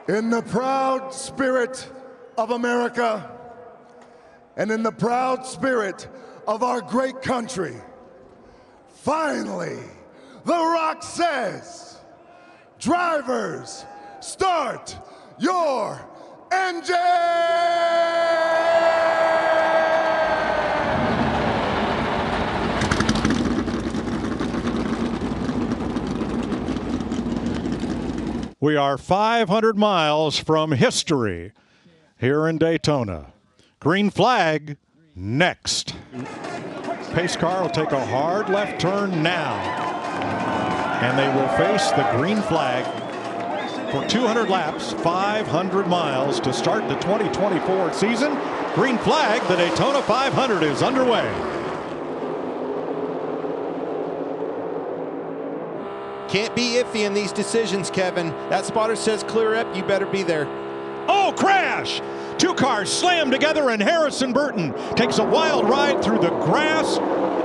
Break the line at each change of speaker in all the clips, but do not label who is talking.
In the proud spirit of America and in the proud spirit of our great country, finally, The Rock says, drivers, start your engine!
We are 500 miles from history here in Daytona. Green flag next. Pace car will take a hard left turn now. And they will face the green flag for 200 laps, 500 miles to start the 2024 season. Green flag, the Daytona 500 is underway.
Can't be iffy in these decisions, Kevin. That spotter says clear up, you better be there.
Oh, crash! Two cars slam together and Harrison Burton takes a wild ride through the grass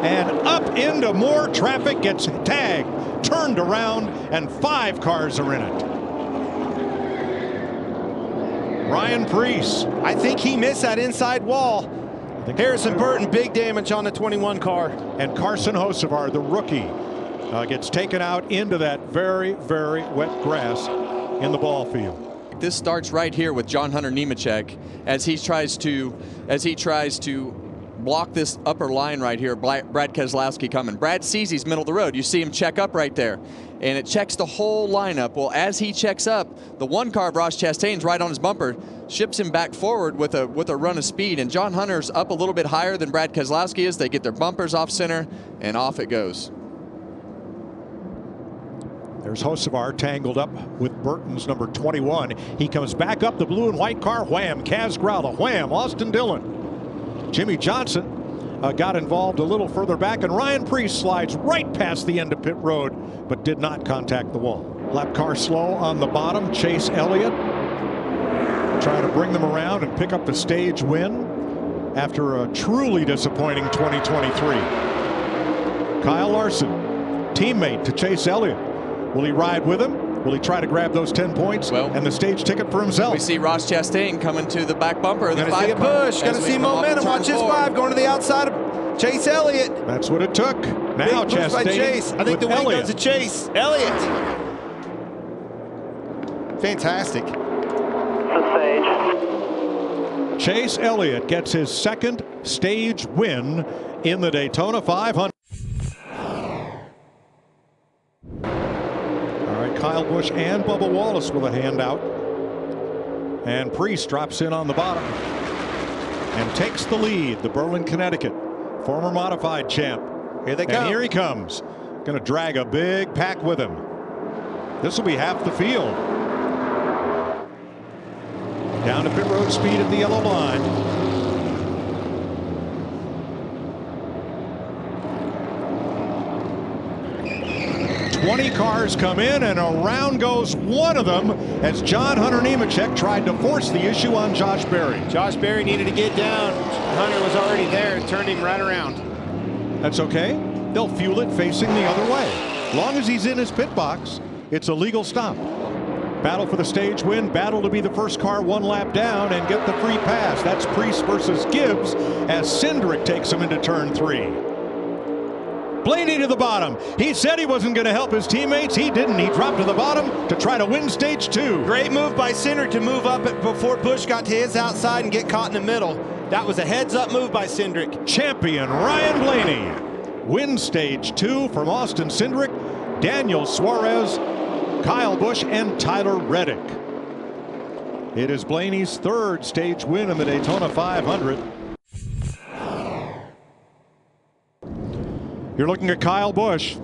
and up into more traffic, gets tagged, turned around, and 5 cars are in it. Ryan Preece.
I think he missed that inside wall. Harrison Burton, big damage on the 21 car.
And Carson Hocevar, the rookie, gets taken out into that very, very wet grass in the ball field.
This starts right here with John Hunter Nemechek as he tries to block this upper line right here. Brad Keselowski coming. Brad sees he's middle of the road. You see him check up right there, and it checks the whole lineup. Well, as he checks up, the one car of Ross Chastain's right on his bumper, ships him back forward with a run of speed, and John Hunter's up a little bit higher than Brad Keselowski is. They get their bumpers off center, and off it goes.
There's Hocevar tangled up with Burton's number 21. He comes back up the blue and white car. Wham! Kaz Growler. Wham! Austin Dillon. Jimmy Johnson got involved a little further back, and Ryan Preece slides right past the end of pit road, but did not contact the wall. Lap car slow on the bottom. Chase Elliott trying to bring them around and pick up the stage win after a truly disappointing 2023. Kyle Larson, teammate to Chase Elliott. Will he ride with him? Will he try to grab those 10 points and the stage ticket for himself?
We see Ross Chastain coming to the back bumper of the 5
car. See a Busch. Going to see momentum. Watch his 5 going to the outside of Chase Elliott.
That's what it took. Now
Big
Chastain
by Chase. I think the win goes to Chase Elliott. Fantastic.
Chase Elliott gets his second stage win in the Daytona 500. Kyle Busch and Bubba Wallace with a handout. And Preece drops in on the bottom and takes the lead. The Berlin, Connecticut former modified champ.
Here they go.
And here he comes. Going to drag a big pack with him. This will be half the field. Down to pit road speed at the yellow line. 20 cars come in, and around goes one of them as John Hunter Nemechek tried to force the issue on Josh Berry.
Josh Berry needed to get down. Hunter was already there and turned him right around.
That's okay. They'll fuel it facing the other way. As long as he's in his pit box, it's a legal stop. Battle for the stage win. Battle to be the first car 1 lap down and get the free pass. That's Preece versus Gibbs as Cindric takes him into turn 3. Blaney to the bottom. He said he wasn't going to help his teammates. He didn't. He dropped to the bottom to try to win stage 2.
Great move by Cindric to move up before Busch got to his outside and get caught in the middle. That was a heads-up move by Cindric.
Champion Ryan Blaney wins stage 2 from Austin Cindric, Daniel Suarez, Kyle Busch, and Tyler Reddick. It is Blaney's 3rd stage win in the Daytona 500. You're looking at Kyle Busch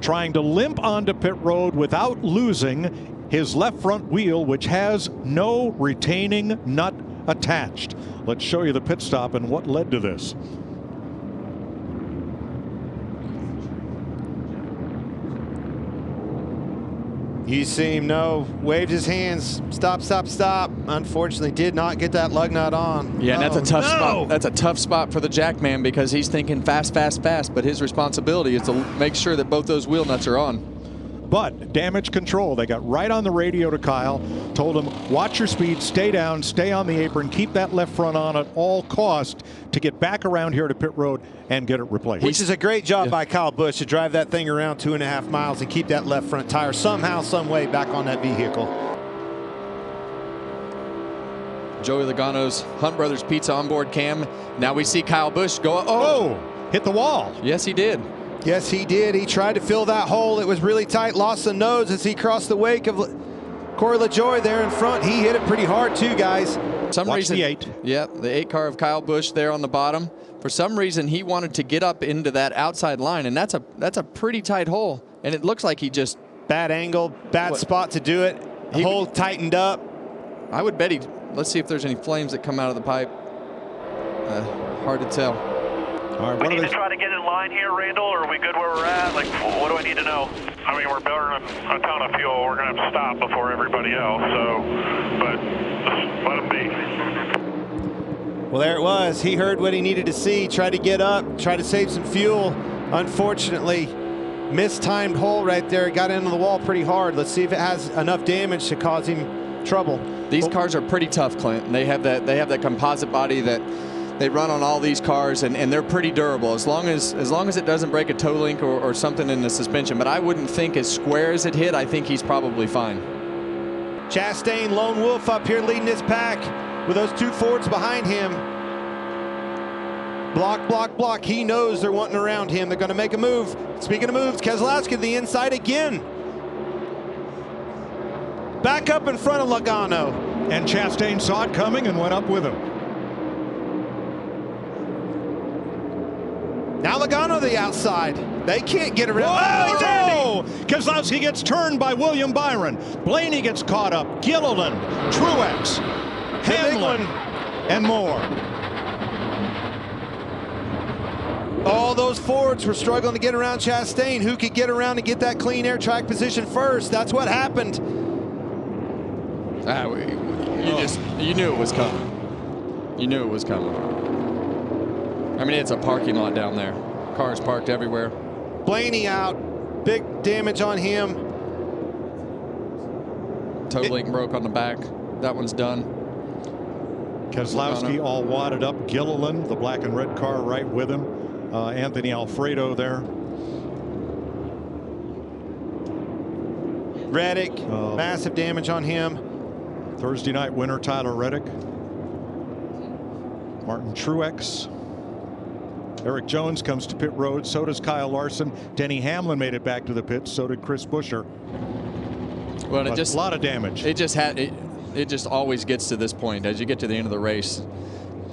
trying to limp onto pit road without losing his left front wheel, which has no retaining nut attached. Let's show you the pit stop and what led to this.
You see him, waved his hands, stop, stop, stop. Unfortunately, did not get that lug nut on.
Yeah, and that's a tough spot. That's a tough spot for the Jackman because he's thinking fast, fast, fast, but his responsibility is to make sure that both those wheel nuts are on.
but damage control. They got right on the radio to Kyle, told him, watch your speed, stay down, stay on the apron, keep that left front on at all cost to get back around here to pit road and get it replaced.
Which is a great job by Kyle Busch to drive that thing around 2.5 miles and keep that left front tire somehow, some way back on that vehicle.
Joey Logano's Hunt Brothers Pizza onboard cam. Now we see Kyle Busch go. Oh,
hit the wall.
Yes, he did.
Yes, he did. He tried to fill that hole. It was really tight. Lost the nose as he crossed the wake of Corey LaJoie there in front. He hit it pretty hard too, guys.
Some
Watch
reason,
the 8.
Yeah, the 8 car of Kyle Busch there on the bottom. For some reason, he wanted to get up into that outside line, and that's a pretty tight hole. And it looks like he just
bad angle, bad spot to do it. The hole tightened up.
I would bet he. Let's see if there's any flames that come out of the pipe. Hard to tell.
All right,
we need to try to get in line here, Randall, or are we good where we're at? Like, what do I need to know? I mean, we're burning a ton of fuel. We're going to have to stop before everybody else, so, but just let them be.
Well, there it was. He heard what he needed to see, tried to get up, tried to save some fuel. Unfortunately, mistimed hole right there. Got into the wall pretty hard. Let's see if it has enough damage to cause him trouble.
These cars are pretty tough, Clint. They have that composite body that they run on all these cars, and they're pretty durable as long as it doesn't break a toe link or something in the suspension. But I wouldn't think as square as it hit. I think he's probably fine.
Chastain, lone wolf up here leading this pack with those 2 Fords behind him. Block, block, block. He knows they're wanting around him. They're going to make a move. Speaking of moves, Keselowski to the inside again. Back up in front of Logano.
And Chastain saw it coming and went up with him.
Now Logano to the outside. They can't get around.
Oh, Keselowski gets turned by William Byron. Blaney gets caught up. Gilliland, Truex, Hamlin, and more.
All those Fords were struggling to get around Chastain. Who could get around and get that clean air track position first? That's what happened.
You knew it was coming. You knew it was coming. I mean, it's a parking lot down there. Cars parked everywhere.
Blaney out. Big damage on him.
Toe link broke on the back. That one's done.
Keselowski all wadded up. Gilliland, the black and red car, right with him. Anthony Alfredo there.
Reddick, massive damage on him.
Thursday night winner Tyler Reddick. Martin Truex. Eric Jones comes to pit road. So does Kyle Larson. Denny Hamlin made it back to the pits. So did Chris Buescher.
Well,
a lot of damage.
It just always gets to this point as you get to the end of the race.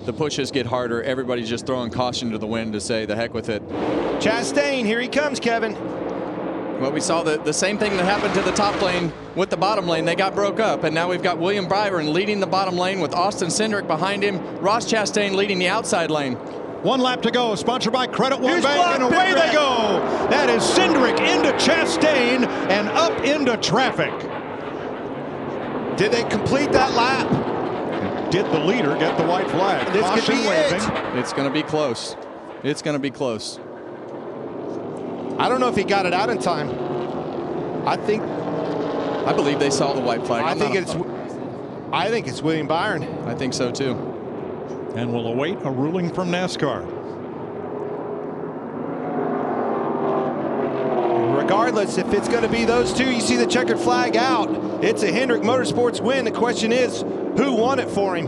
The pushes get harder. Everybody's just throwing caution to the wind to say the heck with it.
Chastain, here he comes, Kevin.
Well, we saw the same thing that happened to the top lane with the bottom lane. They got broke up, and now we've got William Byron leading the bottom lane with Austin Cindric behind him. Ross Chastain leading the outside lane.
1 lap to go, sponsored by Credit One Bank, and away they go. That is Cindric into Chastain and up into traffic.
Did they complete that lap?
Did the leader get the white flag?
This could be
waving.
It's going to be close. It's going to be close.
I don't know if he got it out in time. I
believe they saw the white flag.
I think it's William Byron.
I think so too.
And we'll await a ruling from NASCAR.
Regardless, if it's going to be those two, you see the checkered flag out. It's a Hendrick Motorsports win. The question is, who won it for him?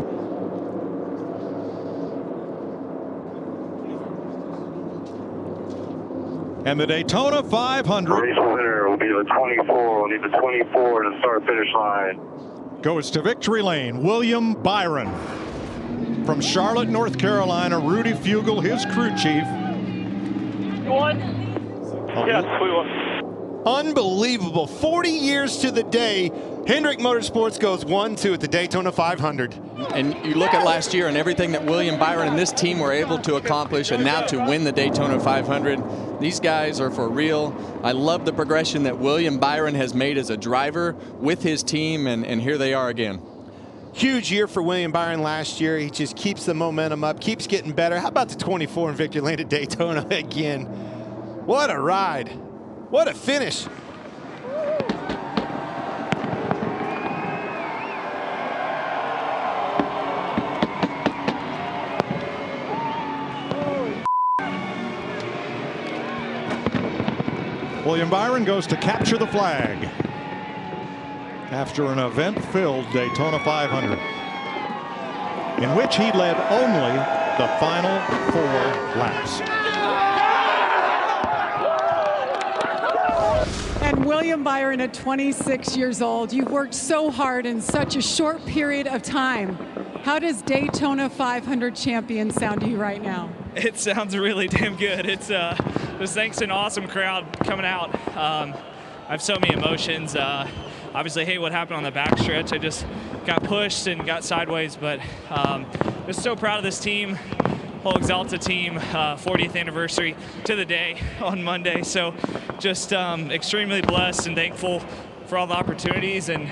And the Daytona 500
Race winner will be the 24. We'll need the 24 to start finish line.
goes to victory lane. William Byron from Charlotte, North Carolina. Rudy Fugle, his crew chief.
You won? Yes, we won.
Unbelievable. 40 years to the day, Hendrick Motorsports goes 1-2 at the Daytona 500.
And you look at last year and everything that William Byron and this team were able to accomplish, and now to win the Daytona 500. These guys are for real. I love the progression that William Byron has made as a driver with his team, and here they are again.
Huge year for William Byron last year. He just keeps the momentum up, keeps getting better. How about the 24 in victory lane at Daytona again? What a ride. What a finish.
William Byron goes to capture the flag after an event-filled Daytona 500, in which he led only the final 4 laps.
And William Byron, at 26 years old, you've worked so hard in such a short period of time. How does Daytona 500 champion sound to you right now?
It sounds really damn good. It's just thanks to an awesome crowd coming out. I have so many emotions. Obviously, hate what happened on the backstretch. I just got pushed and got sideways, but just so proud of this team, whole Exalta team, 40th anniversary to the day on Monday. So just extremely blessed and thankful for all the opportunities, and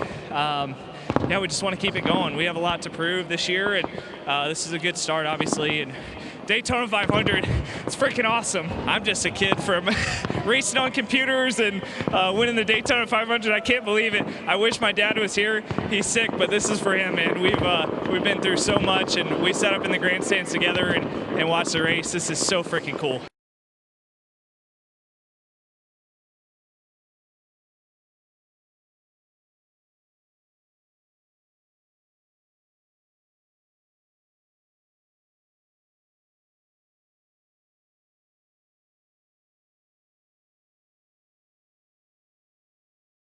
yeah, we just want to keep it going. We have a lot to prove this year, and this is a good start, obviously. And Daytona 500, it's freaking awesome. I'm just a kid from racing on computers and winning the Daytona 500. I can't believe it. I wish my dad was here. He's sick, but this is for him, man. We've been through so much, and we sat up in the grandstands together and watched the race. This is so freaking cool.